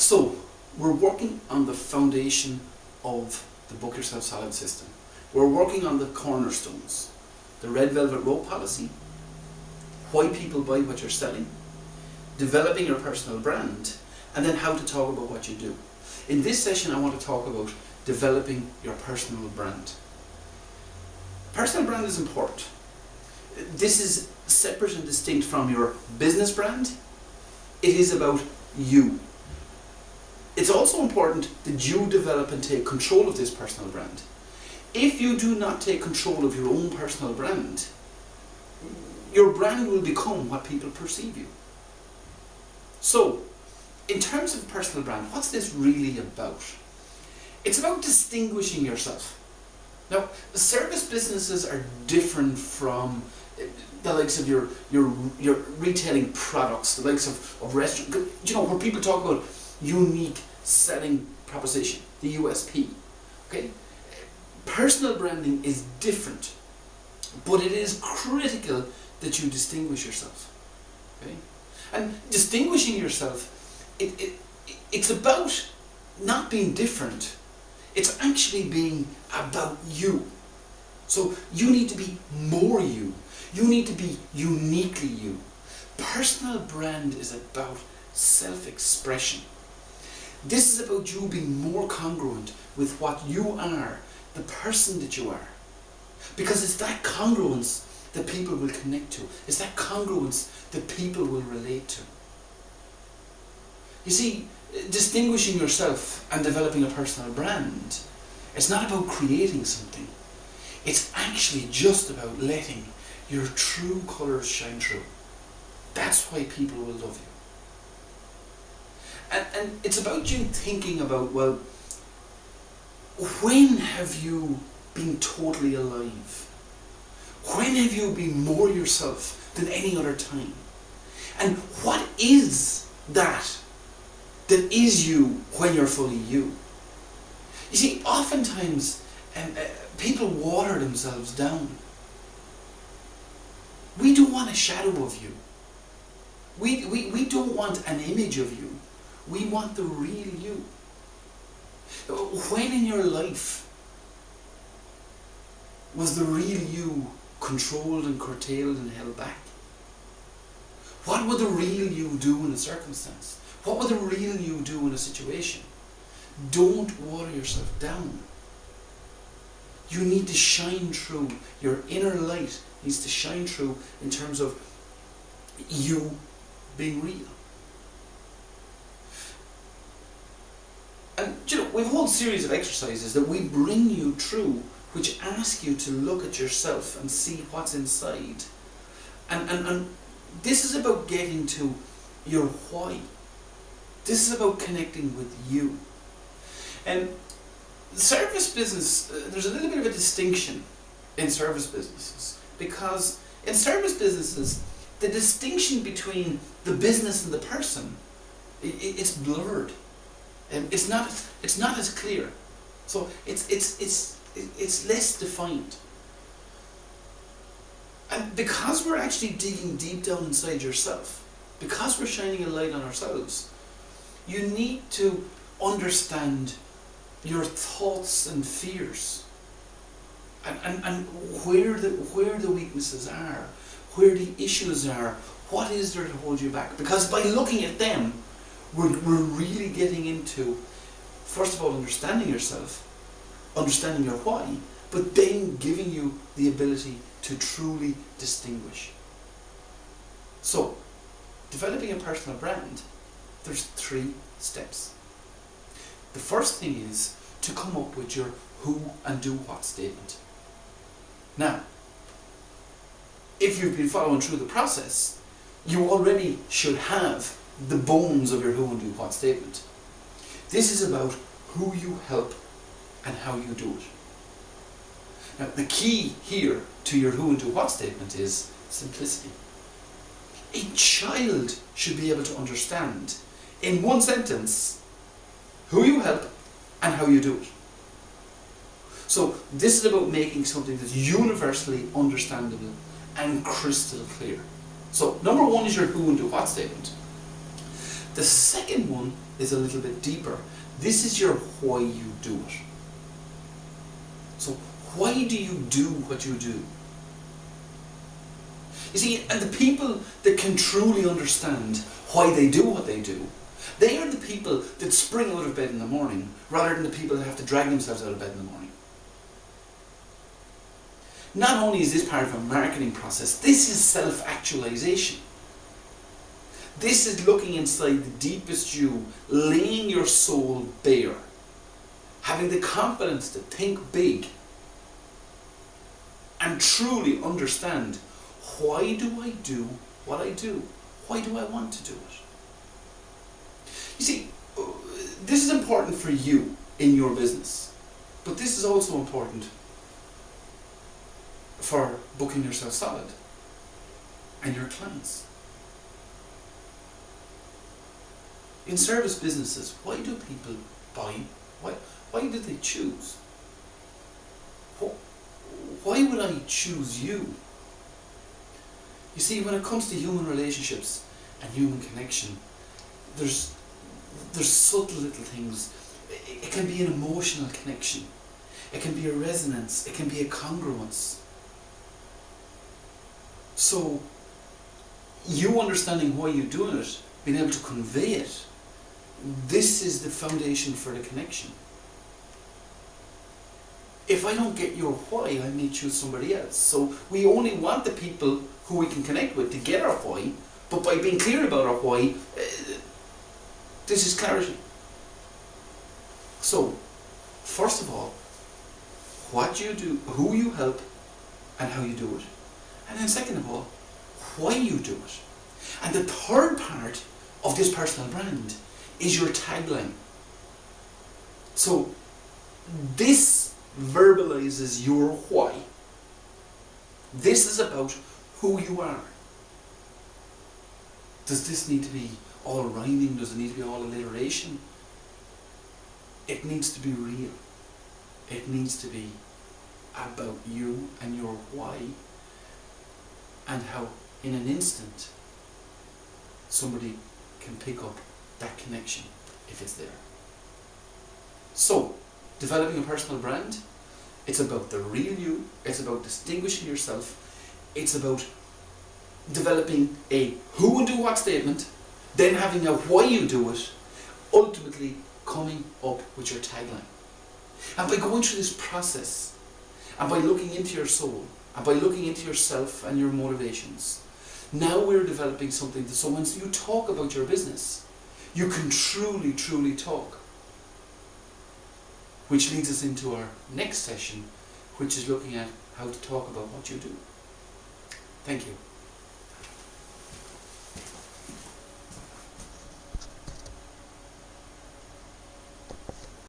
So, we're working on the foundation of the Book Yourself Solid system. We're working on the cornerstones. The red velvet rope policy, why people buy what you're selling, developing your personal brand, and then how to talk about what you do. In this session, I want to talk about developing your personal brand. Personal brand is important. This is separate and distinct from your business brand. It is about you. It's also important that you develop and take control of this personal brand. If you do not take control of your own personal brand, your brand will become what people perceive you. So, in terms of personal brand, what's this really about? It's about distinguishing yourself. Now, service businesses are different from the likes of your retailing products, the likes of restaurants, where people talk about unique selling proposition, the USP. Okay? Personal branding is different, but it is critical that you distinguish yourself. Okay? And distinguishing yourself, it's about not being different. It's actually being about you. So you need to be more you. You need to be uniquely you. Personal brand is about self-expression. This is about you being more congruent with what you are, the person that you are. Because it's that congruence that people will connect to. It's that congruence that people will relate to. You see, distinguishing yourself and developing a personal brand, it's not about creating something. It's actually just about letting your true colours shine through. That's why people will love you. And it's about you thinking about, well, when have you been totally alive? When have you been more yourself than any other time? And what is that is you when you're fully you? You see, oftentimes people water themselves down. We don't want a shadow of you. We don't want an image of you. We want the real you. When in your life was the real you controlled and curtailed and held back? What would the real you do in a circumstance? What would the real you do in a situation? Don't water yourself down. You need to shine through. Your inner light needs to shine through in terms of you being real. And we have a whole series of exercises that we bring you through which ask you to look at yourself and see what's inside. And this is about getting to your why. This is about connecting with you. And service business, there's a little bit of a distinction in service businesses, because in service businesses, the distinction between the business and the person, it's blurred. It's not as clear. So it's less defined. And because we're actually digging deep down inside yourself, because we're shining a light on ourselves, you need to understand your thoughts and fears, and where the weaknesses are, where the issues are, what is there to hold you back. Because by looking at them, we're really getting into, first of all, understanding yourself, understanding your why, but then giving you the ability to truly distinguish. So, developing a personal brand, there's 3 steps. The first thing is to come up with your who and do what statement. Now, if you've been following through the process, you already should have the bones of your who and do what statement. This is about who you help and how you do it. Now, the key here to your who and do what statement is simplicity. A child should be able to understand in one sentence who you help and how you do it. So this is about making something that's universally understandable and crystal clear. So number 1 is your who and do what statement. The second one is a little bit deeper. This is your why you do it. So why do you do what you do? You see, and the people that can truly understand why they do what they do, they are the people that spring out of bed in the morning rather than the people that have to drag themselves out of bed in the morning. Not only is this part of a marketing process, this is self-actualization. This is looking inside the deepest you, laying your soul bare, having the confidence to think big and truly understand, why do I do what I do? Why do I want to do it? You see, this is important for you in your business, but this is also important for Booking Yourself Solid and your clients. In service businesses, why do people buy? Why do they choose? Why would I choose you? You see, when it comes to human relationships and human connection, there's subtle little things. It can be an emotional connection. It can be a resonance. It can be a congruence. So, you understanding why you're doing it, being able to convey it, this is the foundation for the connection. If I don't get your why, I may choose somebody else. So we only want the people who we can connect with to get our why, but by being clear about our why, this is clarity. So, first of all, what you do, who you help, and how you do it. And then second of all, why you do it. And the third part of this personal brand is your tagline. So, this verbalizes your why. This is about who you are. Does this need to be all rhyming? Does it need to be all alliteration? It needs to be real. It needs to be about you and your why, and how in an instant somebody can pick up that connection if it's there. So, developing a personal brand, it's about the real you, it's about distinguishing yourself, it's about developing a who and do what statement, then having a why you do it, ultimately coming up with your tagline. And by going through this process, and by looking into your soul, and by looking into yourself and your motivations, now we're developing something that, so when you talk about your business, you can truly, truly talk. Which leads us into our next session, which is looking at how to talk about what you do. Thank you.